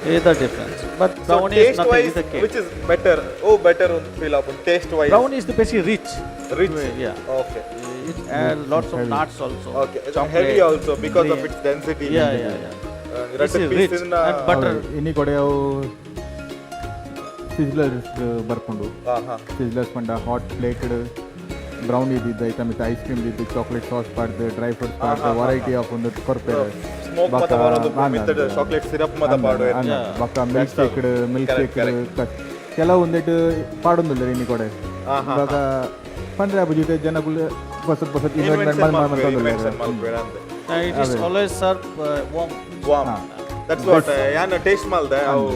It is the difference. But So brownie is taste nothing. wise, It's a cake. which is better? Oh, better on feel up. Taste wise. Brownie is the basically rich. Rich. Yeah. Okay. It adds lots of nuts also. Okay. It's Chocolate, heavy also because of cream. its density. Yeah, yeah, yeah. This is rich and butter. ಇನ್ನಿ ಕಡೆ ಅವು sizzlers ಬರ್ಕೊಂಡು sizzlers ಪಂಡ hot plated brownie ಇದ್ದಿದ್ದು ಐತೆ ಮತ್ತು ice cream ಇದ್ದು chocolate sauce ಪಾಡ್ದು dry fruits ಪಾಡ್ದು ವೆರೈಟಿ ಆಫ್ ಒಂದು ಕೊರ್ಪೆರ್ Smoke mata barodu with chocolate syrup mata ಪಾಡು. ಬಕ್ಕ ಮಿಲ್ಕ್ ಶೇಕ್ಡ್ ಕೆಲವು ಒಂದಿಟ್ಟು ಪಾಡೊಂದಿಲ್ಲ ಇನ್ನಿ ಕಡೆ ಇವಾಗ ಪಂದ್ರೆ ಅಬ್ಬ ಜೊತೆ ಜನಗಳು ಹೊಸತ್ ಹೊಸತ್ ಇನ್ವೆಂಟ್ ಮಾಡ್ಕೊಂಡ್ರೆ It is always served warm. Warm. That's what ಯಾನ್ ಟೇಸ್ಟ್ ಮಾಡ್ದೆ ಅವು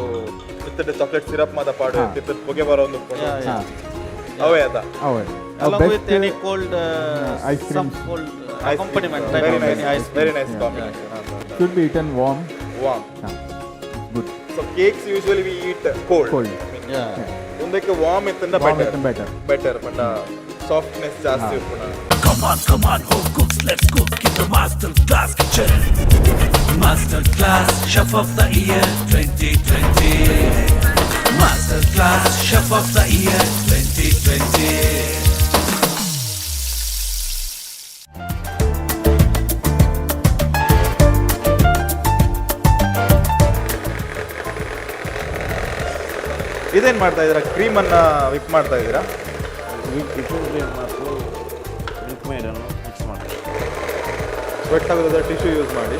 with the chocolate syrup mata ಪಾಡು with ಹೊಗೆ ಬರೋದು. Yeah, yeah. ಅವೇ ಅದ. ಅವೇ Along with any cold ice some creams. cold Ice accompaniment cream. type Very of nice. any ice cream. Very nice combination. should be eaten warm. Warm. Good. So cakes usually we eat cold. Cold. Yeah. ಒಂದಕ್ಕೆ warm ಇತ್ತಂದ್ರೆ Warm better. ಇತ್ತಂದ್ರೆ better. Better but softness ಜಾಸ್ತಿ ಉಪ್ಪುನ. Come on, home cooks, let's cook in the Master Class kitchen. Master Class Chef of the Year 2020. Master Class Chef of the Year 2020. ಇದೇನ್ ಮಾಡ್ತಾ ಇದ್ದೀರಾ? Cream ಅನ್ನ whip ಮಾಡ್ತಾ ಇದ್ದೀರಾ? Whipping cream ಮತ್ತು milk ಮೇಡನ್ನು mix ಮಾಡ್ತೀವಿ. ಸ್ವೆಟ್ ಆಗೋದ ಟಿಶ್ಯೂ ಯೂಸ್ ಮಾಡಿ.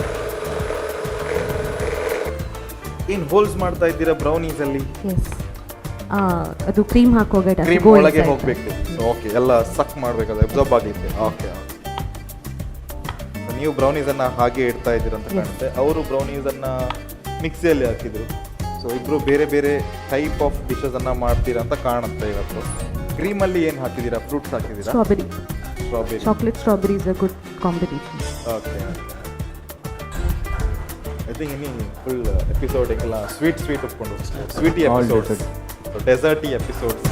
ಏನು ಹೋಲ್ಸ್ ಮಾಡ್ತಾ ಇದ್ದೀರಾ ಬ್ರೌನೀಸ್ ಅಲ್ಲಿ? ಎಸ್ ಅದು ಕ್ರೀಮ್ ಹಾಕುವಾಗ ಕ್ರೀಮ್ ಒಳಗೆ ಹೋಗ್ಬೇಕು. ಓಕೆ, ಎಲ್ಲ ಸಕ್ ಮಾಡ್ಬೇಕಾದ್ರೆ ಅಬ್ಸರ್ಬ್ ಆಗಲಿಕ್ಕೆ. ಓಕೆ, ನೀವು ಬ್ರೌನೀಸ್ ಅನ್ನ ಹಾಗೆ ಇಡ್ತಾ ಇದ್ದೀರಾ ಅಂತ ಕಾಣುತ್ತೆ. ಅವರು ಬ್ರೌನೀಸ್ ಅನ್ನ ಮಿಕ್ಸಿಯಲ್ಲಿ ಹಾಕಿದ್ರು. ಸೊ ಇಬ್ರು ಬೇರೆ ಬೇರೆ ಟೈಪ್ ಆಫ್ ಡಿಶಸ್ ಅನ್ನ ಮಾಡ್ತೀರಾ ಅಂತ ಕಾಣುತ್ತೆ ಇವತ್ತು. ಕ್ರೀಮ್ ಅಲ್ಲಿ ಏನು ಹಾಕಿದ್ದೀರಾ? ಫ್ರೂಟ್ಸ್ ಹಾಕಿದ್ದೀರಾ? Strawberry. Strawberry. Chocolate strawberry is a good combination. Okay, I think ಇನ್ನು ಫುಲ್ ಎಪಿಸೋಡ್ ಎಲ್ಲ ಸ್ವೀಟ್ ಒಪ್ಕೊಂಡು ಸ್ವೀಟಿ ಎಪಿಸೋಡ್ಸ್, ಡೆಸರ್ಟಿ episodes.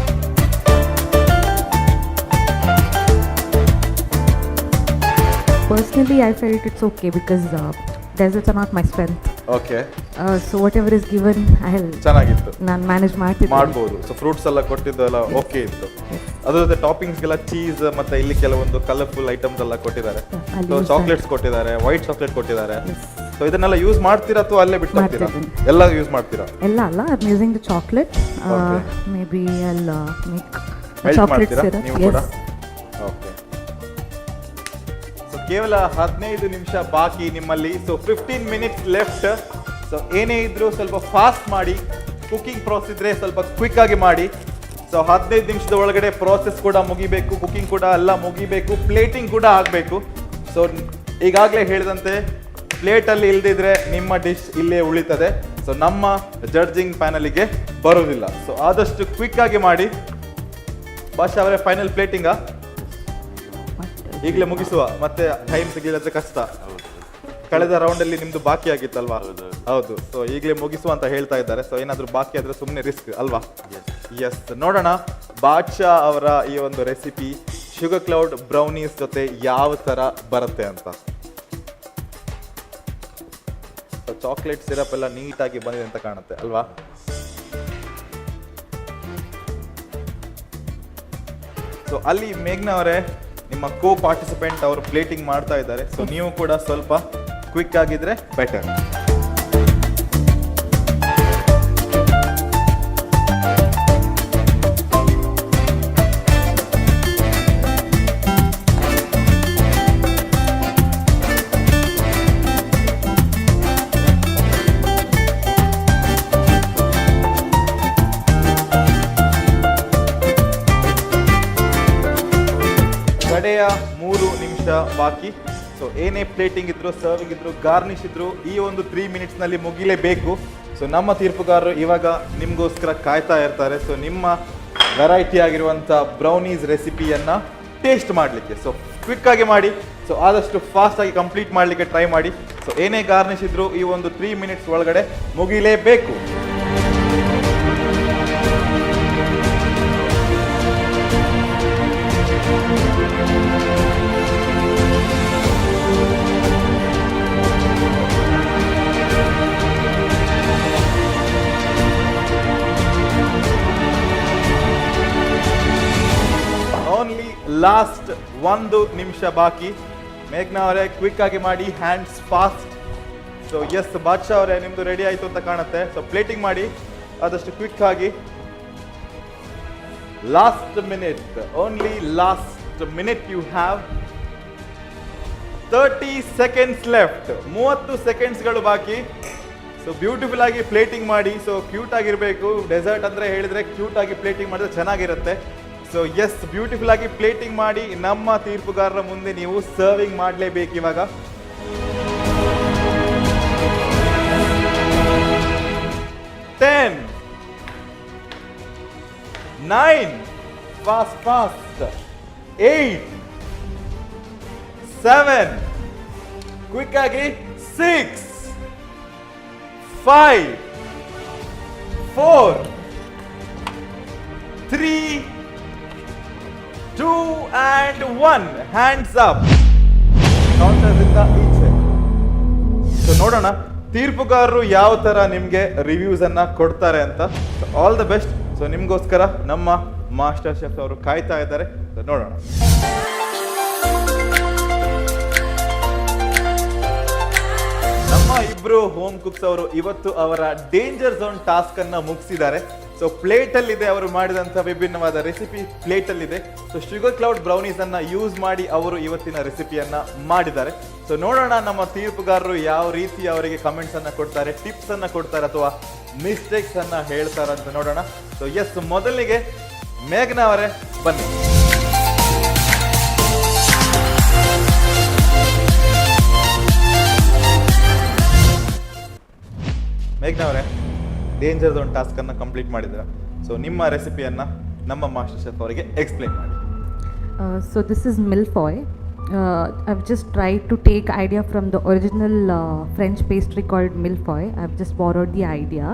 Personally, I felt it's okay because desserts are not my strength. Okay, So whatever is given, I'll ಚೆನ್ನಾಗಿತ್ತು, ನಾನು manage ಮಾಡ್ತಿದ್ದೆ. ಮಾಡ್ಬೋದು. So fruits ಎಲ್ಲ ಕೊಟ್ಟಿದ್ದು ಎಲ್ಲ ಓಕೆ ಇತ್ತು. Yes. ಅದ್ರ ಜೊತೆ ಟಾಪಿಂಗ್ಸ್ಗೆಲ್ಲ ಚೀಸ್ ಮತ್ತೆ ಇಲ್ಲಿ ಕೆಲವೊಂದು ಕಲರ್ಫುಲ್ ಐಟಮ್ಸ್ ಎಲ್ಲ ಕೊಟ್ಟಿದ್ದಾರೆ. I'll ಸೊ use ಚಾಕ್ಲೇಟ್ಸ್ ಕೊಟ್ಟಿದ್ದಾರೆ, ವೈಟ್ ಚಾಕ್ಲೇಟ್ ಕೊಟ್ಟಿದ್ದಾರೆ. ಸೊ ಇದನ್ನೆಲ್ಲ ಯೂಸ್ ಮಾಡ್ತೀರಾ ಅಥವಾ ಅಲ್ಲೇ ಬಿಟ್ಟು ಹೋಗ್ತೀರಾ? ಮಾಡ್ತಿದ್ದೀನಿ. ಎಲ್ಲ ಯೂಸ್ ಮಾಡ್ತೀರಾ? Ella alla, I'm using the chocolate. Okay. Maybe I'll make a Melt chocolate ಮಾಡ್ತೀರಾ syrup. ನೀವು ಕೂಡ? ಓಕೆ. ಸೊ ಕೇವಲ 15 ನಿಮಿಷ ಬಾಕಿ ನಿಮ್ಮಲ್ಲಿ. So 15 minutes left. ಸೊ ಏನೇ ಇದ್ರೂ ಸ್ವಲ್ಪ ಫಾಸ್ಟ್ ಮಾಡಿ. ಕುಕಿಂಗ್ ಪ್ರಾಸೆಸ್ ಇದ್ರೆ ಸ್ವಲ್ಪ ಕ್ವಿಕ್ ಆಗಿ ಮಾಡಿ. ಸೊ 15 ನಿಮಿಷದ ಒಳಗಡೆ ಪ್ರಾಸೆಸ್ ಕೂಡ ಮುಗಿಬೇಕು, ಕುಕಿಂಗ್ ಕೂಡ ಎಲ್ಲ ಮುಗಿಬೇಕು, ಪ್ಲೇಟಿಂಗ್ ಕೂಡ ಆಗಬೇಕು. ಸೊ ಈಗಾಗಲೇ ಹೇಳಿದಂತೆ ಪ್ಲೇಟಲ್ಲಿ ಇಲ್ದಿದ್ರೆ ನಿಮ್ಮ ಡಿಶ್ ಇಲ್ಲೇ ಉಳಿತದೆ. ಸೊ ನಮ್ಮ ಜಡ್ಜಿಂಗ್ ಪ್ಯಾನಲಿಗೆ ಬರೋದಿಲ್ಲ. ಸೊ ಆದಷ್ಟು ಕ್ವಿಕ್ ಆಗಿ ಮಾಡಿ. ಭಾಷಾ ಅವರೇ, ಫೈನಲ್ ಪ್ಲೇಟಿಂಗಾ? ಈಗಲೇ ಮುಗಿಸುವ, ಮತ್ತೆ ಟೈಮ್ ಸಿಗಲಿಲ್ಲದ್ರೆ ಕಷ್ಟ. ಕಳೆದ ರೌಂಡ್ ಅಲ್ಲಿ ನಿಮ್ದು ಬಾಕಿ ಆಗಿತ್ತಲ್ವಾ? ಹೌದು. ಸೊ ಈಗಲೇ ಮುಗಿಸುವ ಅಂತ ಹೇಳ್ತಾ ಇದ್ದಾರೆ. ಸೊ ಏನಾದ್ರೂ ಬಾಕಿ ಆದ್ರೆ ಸುಮ್ಮನೆ ರಿಸ್ಕ್ ಅಲ್ವಾ? ಎಸ್, ನೋಡೋಣ ಬಾದ್ಶಾ ಅವರ ಈ ಒಂದು ರೆಸಿಪಿ ಶುಗರ್ ಕ್ಲೌಡ್ ಬ್ರೌನೀಸ್ ಜೊತೆ ಯಾವ ತರ ಬರುತ್ತೆ ಅಂತ. ಸೊ ಚಾಕ್ಲೇಟ್ ಸಿರಪ್ ಎಲ್ಲ ನೀಟಾಗಿ ಬಂದಿದೆ ಅಂತ ಕಾಣುತ್ತೆ ಅಲ್ವಾ? ಸೊ ಅಲ್ಲಿ ಮೇಘ್ನಾ ಅವರೇ, ನಿಮ್ಮ ಕೋ ಪಾರ್ಟಿಸಿಪೆಂಟ್ ಅವರು ಪ್ಲೇಟಿಂಗ್ ಮಾಡ್ತಾ ಇದ್ದಾರೆ. ಸೊ ನೀವು ಕೂಡ ಸ್ವಲ್ಪ ಕ್ವಿಕ್ ಆಗಿದ್ರೆ ಬೆಟರ್. ಕಡೆಯ 3 ನಿಮಿಷ ಬಾಕಿ. ಸೊ ಏನೇ ಪ್ಲೇಟಿಂಗ್ ಇದ್ರು, ಸರ್ವಿಂಗ್ ಇದ್ರು, ಗಾರ್ನಿಶ್ ಇದ್ರು ಈ ಒಂದು 3 ಮಿನಿಟ್ಸ್ನಲ್ಲಿ ಮುಗಿಲೇಬೇಕು. ಸೊ ನಮ್ಮ ತೀರ್ಪುಗಾರರು ಇವಾಗ ನಿಮಗೋಸ್ಕರ ಕಾಯ್ತಾ ಇರ್ತಾರೆ. ಸೊ ನಿಮ್ಮ ವೆರೈಟಿ ಆಗಿರುವಂಥ ಬ್ರೌನೀಸ್ ರೆಸಿಪಿಯನ್ನು ಟೇಸ್ಟ್ ಮಾಡಲಿಕ್ಕೆ. ಸೊ ಕ್ವಿಕ್ ಆಗಿ ಮಾಡಿ. ಸೊ ಆದಷ್ಟು ಫಾಸ್ಟ್ ಆಗಿ ಕಂಪ್ಲೀಟ್ ಮಾಡಲಿಕ್ಕೆ ಟ್ರೈ ಮಾಡಿ. ಸೊ ಏನೇ ಗಾರ್ನಿಶ್ ಇದ್ರು ಈ ಒಂದು 3 ಮಿನಿಟ್ಸ್ ಒಳಗಡೆ ಮುಗಿಲೇಬೇಕು. ಓನ್ಲಿ ಲಾಸ್ಟ್ 1 ನಿಮಿಷ ಬಾಕಿ. ಮೇಘ್ನಾ ಅವರೇ, ಕ್ವಿಕ್ ಆಗಿ ಮಾಡಿ, ಹ್ಯಾಂಡ್ಸ್ ಫಾಸ್ಟ್. ಸೊ ಎಸ್, ಬಾದ್ಶಾ ಅವರೇ, ನಿಮ್ದು ರೆಡಿ ಆಯ್ತು ಅಂತ ಕಾಣುತ್ತೆ. ಸೊ ಪ್ಲೇಟಿಂಗ್ ಮಾಡಿ ಆದಷ್ಟು ಕ್ವಿಕ್ ಆಗಿ. Last minute, only last minute you have. 30 seconds left. 30 ಸೆಕೆಂಡ್ಸ್ಗಳು ಬಾಕಿ. ಸೊ ಬ್ಯೂಟಿಫುಲ್ ಆಗಿ ಪ್ಲೇಟಿಂಗ್ ಮಾಡಿ. ಸೊ ಕ್ಯೂಟ್ ಆಗಿರಬೇಕು. ಡೆಸರ್ಟ್ ಅಂದ್ರೆ ಹೇಳಿದ್ರೆ ಕ್ಯೂಟ್ ಆಗಿ ಪ್ಲೇಟಿಂಗ್ ಮಾಡಿದ್ರೆ ಚೆನ್ನಾಗಿರುತ್ತೆ. ಸೊ ಎಸ್, ಬ್ಯೂಟಿಫುಲ್ ಆಗಿ ಪ್ಲೇಟಿಂಗ್ ಮಾಡಿ ನಮ್ಮ ತೀರ್ಪುಗಾರರ ಮುಂದೆ ನೀವು ಸರ್ವಿಂಗ್ ಮಾಡಲೇಬೇಕು ಇವಾಗ. 10, 9, fast, 8, 7, ಕ್ವಿಕ್ ಆಗಿ 6, 5, 4, 3, 2 and 1. Hands up. ಕೌಂಟರ್ದಿಂದ ಈಚೆ. ಸೊ ನೋಡೋಣ ತೀರ್ಪುಗಾರರು ಯಾವ ತರ ನಿಮ್ಗೆ ರಿವ್ಯೂಸ್ ಅನ್ನ ಕೊಡ್ತಾರೆ ಅಂತ. All the best. ಸೊ ನಿಮ್ಗೋಸ್ಕರ ನಮ್ಮ ಮಾಸ್ಟರ್ ಶೆಫ್ ಅವರು ಕಾಯ್ತಾ ಇದ್ದಾರೆ. ಸೊ ನೋಡೋಣ. ನಮ್ಮ ಇಬ್ರು ಹೋಮ್ ಕುಕ್ಸ್ ಅವರು ಇವತ್ತು ಅವರ ಡೇಂಜರ್ ಝೋನ್ ಟಾಸ್ಕ್ ಅನ್ನ ಮುಗಿಸಿದ್ದಾರೆ. ಸೊ ಪ್ಲೇಟ್ ಅಲ್ಲಿ ಇದೆ ಅವರು ಮಾಡಿದಂತ ವಿಭಿನ್ನವಾದ ರೆಸಿಪಿ ಪ್ಲೇಟ್ ಅಲ್ಲಿ ಇದೆ. ಸೊ ಶುಗರ್ ಕ್ಲೌಡ್ ಬ್ರೌನೀಸ್ ಅನ್ನ ಯೂಸ್ ಮಾಡಿ ಅವರು ಇವತ್ತಿನ ರೆಸಿಪಿಯನ್ನ ಮಾಡಿದ್ದಾರೆ. ಸೊ ನೋಡೋಣ ನಮ್ಮ ತೀರ್ಪುಗಾರರು ಯಾವ ರೀತಿ ಅವರಿಗೆ ಕಮೆಂಟ್ಸ್ ಅನ್ನ ಕೊಡ್ತಾರೆ, ಟಿಪ್ಸ್ ಅನ್ನ ಕೊಡ್ತಾರೆ ಅಥವಾ ಮಿಸ್ಟೇಕ್ಸ್ ಅನ್ನ ಹೇಳ್ತಾರೆ ಅಂತ ನೋಡೋಣ. ಸೊ ಎಸ್, ಮೊದಲಿಗೆ ಮೇಘ್ನಾ ಅವರೇ ಬನ್ನಿ. ಮೇಘ್ನಾ ಅವರೇ, ಡೇಂಜರ್ ಝೋನ್ ಟಾಸ್ಕ್ ಅನ್ನ ಕಂಪ್ಲೀಟ್ ಮಾಡಿದ್ರ. ಸೊ ನಿಮ್ಮ ರೆಸಿಪಿಯನ್ನ ನಮ್ಮ ಮಾಸ್ಟರ್ ಶೆಫ್ ಅವರಿಗೆ ಎಕ್ಸ್ಪ್ಲೈನ್ ಮಾಡಿ. So this is mille-feuille. I've just tried to take idea from the original French pastry called mille-feuille. I've just borrowed the idea,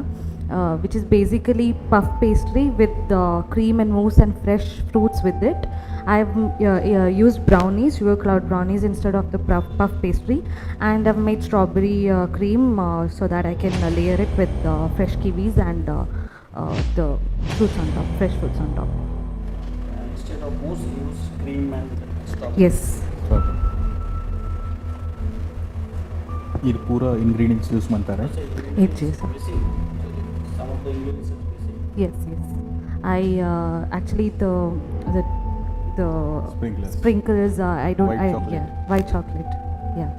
which is basically puff pastry with cream and mousse and fresh fruits with it. I've used brownies, sugar cloud brownies instead of the puff pastry, and I've made strawberry cream so that I can layer it with fresh kiwis and the fruits on top, fresh fruits on top. Instead of mousse, use cream and stuff. Yes. ಇದು ಪೂರ ingredients use ಮಾಡ್ತಾರೆ. It is. Some of the ingredients are missing. Yes, yes. I actually the sprinkles. I don't. White chocolate. Yeah, white chocolate. Yeah.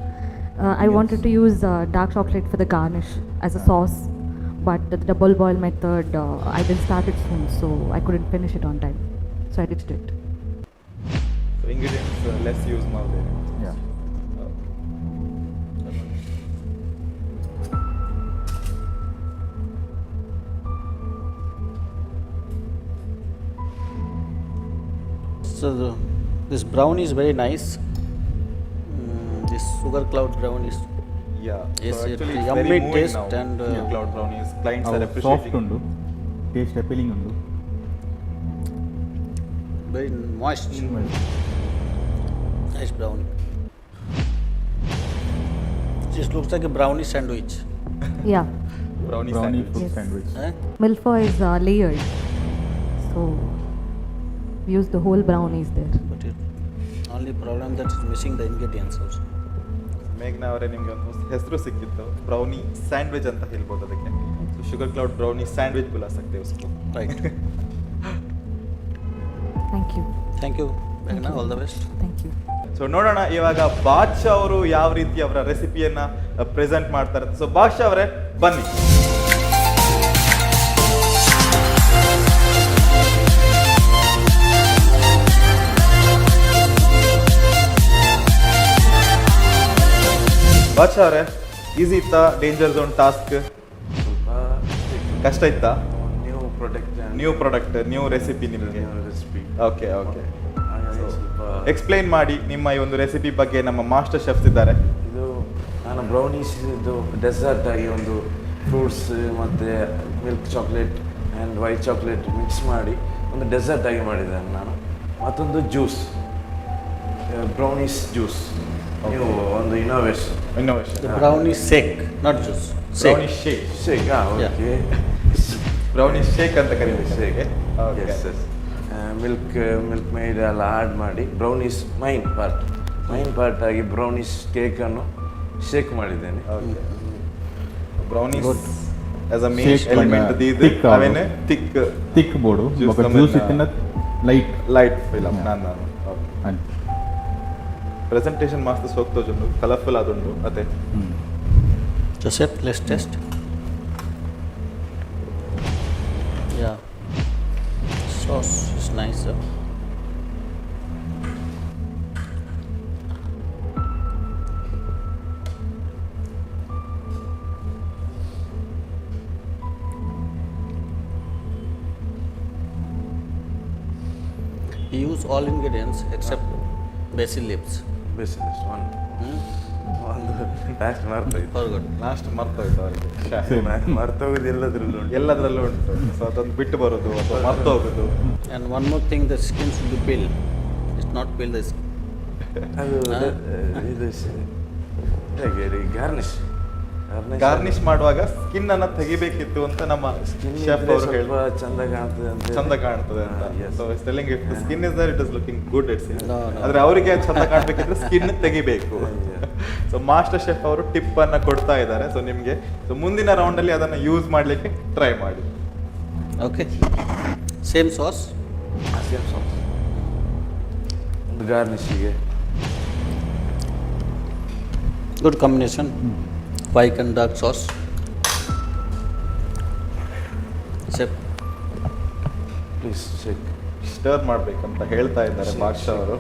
I wanted to use dark chocolate for the garnish as a sauce, but the double boil method I didn't start it soon, so I couldn't finish it on time. So I ditched it. So ingredients less use ಮಾಡ್ಬೇಕು. Yeah. So this brownie is very nice. This sugar cloud brownie is Yeah. Yes, So it actually it's yummy very moving taste now. and, Cloud brownies. Clients are soft appreciating. ಉಂಡು, taste appealing ಉಂಡು. very moist. Nice brownie. This looks like a brownie sandwich. Yeah. Brownie brownie sandwich. Food Yes. Sandwich. Eh? Milfoy is layered, so we use the whole brownies there. But it only problem that is missing the ingredients also. ಮೇಘ್ನಾ ಅವರೇ ನಿಮಗೆ ಒಂದು ಹೆಸರು ಸಿಕ್ಕಿತ್ತು, brownie sandwich ಅಂತ ಹೇಳ್ಬೋದು ಅದಕ್ಕೆ. So sugar cloud brownie sandwich ಬುಲಾ ಸಕ್ತೆ ಉಸ್ಕೋ. Right. Thank you. Thank you, Meghna. All the best. Thank you. So ನೋಡೋಣ ಇವಾಗ ಬಾದ್ಶಾ ಅವರು ಯಾವ ರೀತಿ ಅವರ ರೆಸಿಪಿಯನ್ನ ಪ್ರೆಸೆಂಟ್ ಮಾಡ್ತಾರೆ. ಸೊ ಬಾದ್ಶಾ ಅವರೇ ಬನ್ನಿ. ಬಾದ್ಶಾ ಅವರೇ, ಈಸಿ ಇತ್ತಾ ಡೇಂಜರ್ ಝೋನ್ ಟಾಸ್ಕ್? ಸ್ವಲ್ಪ ಕಷ್ಟ ಇತ್ತಾ? ನ್ಯೂ ಪ್ರಾಡಕ್ಟ್ ನ್ಯೂ ರೆಸಿಪಿ ನಿಮಗೆ. Recipe okay okay. ಸ್ವಲ್ಪ ಎಕ್ಸ್ಪ್ಲೈನ್ ಮಾಡಿ ನಿಮ್ಮ ಈ ಒಂದು ರೆಸಿಪಿ ಬಗ್ಗೆ. ನಮ್ಮ ಮಾಸ್ಟರ್ ಶೆಫ್ಸ್ ಇದ್ದಾರೆ. ಇದು ನಾನು ಬ್ರೌನೀಸ್ ಇದು ಡೆಸರ್ಟ್ ಆಗಿ ಒಂದು ಫ್ರೂಟ್ಸ್ ಮತ್ತು milk chocolate and white chocolate mix ಮಾಡಿ ಒಂದು ಡೆಸರ್ಟ್ ಆಗಿ ಮಾಡಿದ್ದೇನೆ ನಾನು. ಮತ್ತೊಂದು ಜ್ಯೂಸ್, ಬ್ರೌನೀಸ್ ಜ್ಯೂಸ್, ನೀವು ಒಂದು innovation. The brownie shake, not juice. Brownie shake. Shake Yeah. Okay brownie shake ಅಂತ ಕರಿಬೇಕು. Shake Okay. Yes yes Milkmaid ಎಲ್ಲ ಆ್ಯಡ್ ಮಾಡಿ ಬ್ರೌನೀಸ್ ಮೈನ್ ಪಾರ್ಟ್ ಆಗಿ ಬ್ರೌನೀಸ್ ಕೇಕನ್ನು ಶೇಕ್ ಮಾಡಿದ್ದೇನೆ. Brownies as a main Shake element ಬಂದ ದೀದು thick ಅವೇನೆ ಥಿಕ್ ತಿಕ್ ಬೋರ್ಡು Juice ఒక ನಮ್ಮನ್ನ- ಜ್ಯೂಸ್ ಇತ್ತಿನ ಲೈಟ್ ಲೈಟ್ ಫಿಲಮ್ ನಾನು ಅಂತ. ಪ್ರೆಸೆಂಟೇಷನ್ ಮಸ್ತ್ ಸೋಕ್ತೋಜುಂಡು, ಕಲರ್ಫುಲ್ ಆದುಂಡು ಅದೇ. Joseph, let's test. Yeah. Sauce is nice. You use all ingredients except basil leaves. Basis ಒಂದು ಲಾಸ್ಟ್ ಮರ್ತೋಯ್ತು. Forgot. ಲಾಸ್ಟ್ ಮರ್ತೋಯ್ತು ಅವರಿಗೆ. ಮರ್ತೋಗೋದು ಎಲ್ಲದ್ರಲ್ಲೂ ಉಂಟು. ಎಲ್ಲದರಲ್ಲೂ ಉಂಟು. ಸೊ ಅದೊಂದು ಬಿಟ್ಟು ಬರೋದು ಅಥವಾ ಮರ್ತೋಗೋದು. And one more thing, the skin should be peeled. It's not peeled, the skin. ಅದು ಇದು ಹೇಗೆ ಗಾರ್ನಿಶ್ ಗಾರ್ನಿಶ್ ಮಾಡುವಾಗ ಸ್ಕಿನ್ ಅನ್ನ ತೆಗಿಬೇಕಿತ್ತು ಅಂತ ನಮ್ಮ ಶೆಫ್ ಅವರು ಸ್ವಲ್ಪ ಹೇಳ್ತಾರೆ. ಚಂದ ಕಾಣ್ತದೆ ಅಂತ ಚಂದ ಕಾಣ್ತದೆ ಅಂತ. Yes. So telling it skin is there, it is looking good it's. No. ಆದ್ರೆ ಅವರಿಗೆ ಚಂದ ಕಾಣ್ಬೇಕಿದ್ರೆ ಸ್ಕಿನ್ ತೆಗಿಬೇಕು. ಸೊ ಮಾಸ್ಟರ್ ಶೆಫ್ ಅವರು ಟಿಪ್ ಅನ್ನ ಕೊಡ್ತಾ ಇದ್ದಾರೆ. ಸೊ ನಿಮ್ಗೆ ಸೊ ಮುಂದಿನ ರೌಂಡ್ ಅಲ್ಲಿ ಅದನ್ನ ಯೂಸ್ ಮಾಡ್ಲಿಕ್ಕೆ ಟ್ರೈ ಮಾಡಿ. Okay. Same sauce. Same sauce ಒಂದು ಗಾರ್ನಿಶಿಗೆ. Good combination. White and dark sauce. Chef. Please check. Stir ಮಾಡ್ಬೇಕಂತ ಹೇಳ್ತಾ ಇದ್ದಾರೆ ಬಾದ್ಶಾ ಅವರು.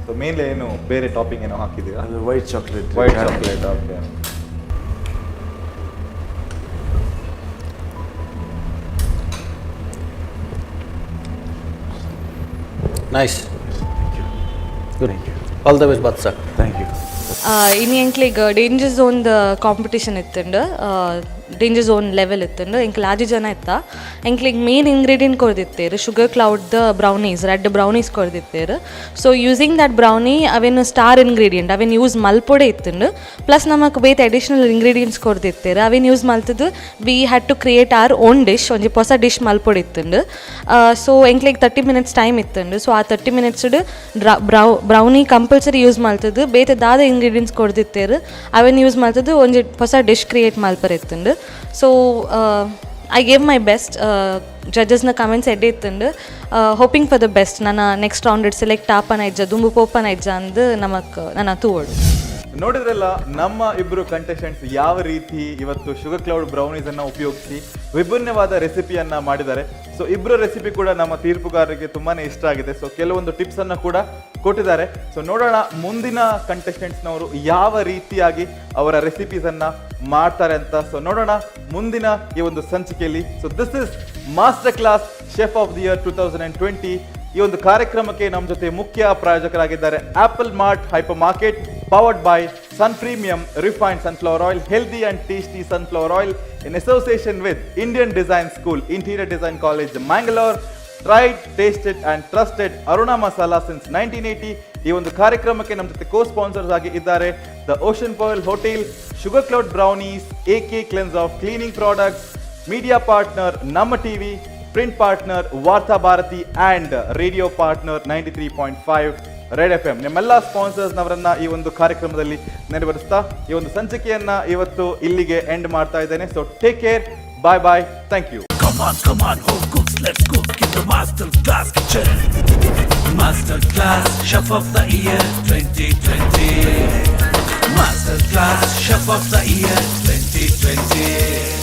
ಸೊ ಮೇಲೆ ಏನು ಬೇರೆ ಟಾಪಿಂಗ್ ಏನೋ ಹಾಕಿದ್ದೀರಾ? ಅದು white chocolate. White chocolate. Okay. Nice. Good. All the best, Batsa. Thank you. ಇನ್ನು ಎಂಕ್ಲಿಗೆ ಡೇಂಜರ್ ಝೋನ್ದ ಕಾಂಪಿಟೇಷನ್ ಇತ್ತಂಡು ಡೇಂಜರ್ ಝೋನ್ ಲೆವೆಲ್ ಇತ್ತಂಡು ಎಂಕ್ ಲಾಜಿ ಜನ ಇತ್ತ ಎಂಕ್ಲಿಗೆ ಮೇನ್ ಇಂಗ್ರೀಡಿಯೆಂಟ್ ಕೊಡ್ದಿತ್ತೇರು sugar cloud brownies red brownies ಕೊಡ್ದಿತ್ತೇರು. ಸೊ ಯೂಸಿಂಗ್ ದಟ್ ಬ್ರೌನಿ ಅವೇನು ಸ್ಟಾರ್ ಇಂಗ್ರೀಡಿಯೆಂಟ್ ಅವೇನು ಯೂಸ್ ಮಲ್ಪೊಡೆ ಇತ್ತಂಡು ಪ್ಲಸ್ ನಮಗೆ ಬೇತೆ ಅಡಿಷ್ನಲ್ ಇಂಗ್ರೀಡಿಯೆಂಟ್ಸ್ ಕೊಡ್ದಿತ್ತೇರು ಅವೇನು ಯೂಸ್ ಮಲ್ತದ್ದು we had to create our own dish ಒಂಜಿ ಹೊಸ ಡಿಶ್ ಮಲ್ಪೊಡೆ ಇತ್ತಂಡು. ಸೊ ಎಂಕ್ಲಿಗೆ 30 minutes ಟೈಮ್ ಇತ್ತಂಡು. ಸೊ ಆ 30 minutes ಬ್ರೌನಿ ಕಂಪಲ್ಸರಿ ಯೂಸ್ ಮಾಡ್ತದ್ದು ಬೇತೆ ದಾದ ಇಂಗ್ರೀಡಿಯೆಂಟ್ಸ್ ಕೊಡ್ದಿತ್ತೇರು ಅವೇನು ಯೂಸ್ ಮಾಡ್ತದ್ದು ಒಂಜಿ ಹೊಸ ಡಿಶ್ ಕ್ರಿಯೇಟ್ ಮಲ್ಪರೆ ಇತ್ತಂಡು. So I gave my best. ಜಡ್ಜಸ್ನ ಕಮೆಂಟ್ಸ್ ಎಡ್ಡೆ ಇತ್ತಂಡು ಹೋಪಿಂಗ್ ಫಾರ್ ದ ಬೆಸ್ಟ್. ನನ್ನ ನೆಕ್ಸ್ಟ್ ರೌಂಡ್ ಸೆಲೆಕ್ಟ್ ಆಪನ ಇಜ್ಜ ದುಂಬು ಪೋಪನ ಇಜ್ಜ ಅಂದು ನನ್ನ ತೂವಡು. ನೋಡಿದ್ರಲ್ಲ ನಮ್ಮ ಇಬ್ಬರು ಕಂಟೆಸ್ಟೆಂಟ್ಸ್ ಯಾವ ರೀತಿ ಇವತ್ತು ಶುಗರ್ ಕ್ಲೌಡ್ ಬ್ರೌನೀಸ್ ಅನ್ನ ಉಪಯೋಗಿಸಿ ವಿಭಿನ್ನವಾದ ರೆಸಿಪಿಯನ್ನ ಮಾಡಿದ್ದಾರೆ. ಸೊ ಇಬ್ಬರು ರೆಸಿಪಿ ಕೂಡ ನಮ್ಮ ತೀರ್ಪುಗಾರರಿಗೆ ತುಂಬಾನೇ ಇಷ್ಟ ಆಗಿದೆ. ಸೊ ಕೆಲವೊಂದು ಟಿಪ್ಸ್ ಅನ್ನ ಕೂಡ ಕೊಟ್ಟಿದ್ದಾರೆ. ಸೊ ನೋಡೋಣ ಮುಂದಿನ ಕಂಟೆಸ್ಟೆಂಟ್ಸ್ನವರು ಯಾವ ರೀತಿಯಾಗಿ ಅವರ ರೆಸಿಪೀಸ್ ಅನ್ನ ಮಾಡ್ತಾರೆ ಅಂತ. ಸೊ ನೋಡೋಣ ಮುಂದಿನ ಈ ಒಂದು ಸಂಚಿಕೆಯಲ್ಲಿ. So this is master class chef of the year 2020. ಈ ಒಂದು ಕಾರ್ಯಕ್ರಮಕ್ಕೆ ನಮ್ಮ ಜೊತೆ ಮುಖ್ಯ ಪ್ರಾಯೋಜಕರಾಗಿದ್ದಾರೆ Apple Mart hypermarket, powered by Sun premium refined sunflower oil, healthy and tasty sunflower oil in association with Indian design school, interior design college, Mangalore. Tried, tasted and trusted Aruna Masala since 1980. ಈ ಒಂದು ಕಾರ್ಯಕ್ರಮಕ್ಕೆ ನಮ್ಮ ಜೊತೆ ಕೋ ಸ್ಪಾನ್ಸರ್ಸ್ ಆಗಿ ಇದ್ದಾರೆ the Ocean Pearl hotel, sugar cloud brownies, AK cleanse of cleaning products, media partner ನಮ್ಮ TV, print partner Varta Bharati and radio partner 93.5 red FM. ನಿಮ್ಮೆಲ್ಲ ಸ್ಪಾನ್ಸರ್ಸ್ನವರನ್ನ ಈ ಒಂದು ಕಾರ್ಯಕ್ರಮದಲ್ಲಿ ನೆರವೇರಿಸ್ತಾ ಈ ಒಂದು ಸಂಚಿಕೆಯನ್ನ ಇವತ್ತು ಇಲ್ಲಿಗೆ ಎಂಡ್ ಮಾಡ್ತಾ ಇದ್ದೇನೆ. So take care, bye bye, thank you. Come on, home cooks, let's cook in the Master Class Kitchen. Master Class Chef of the Year 2020. Master Class Chef of the Year 2020.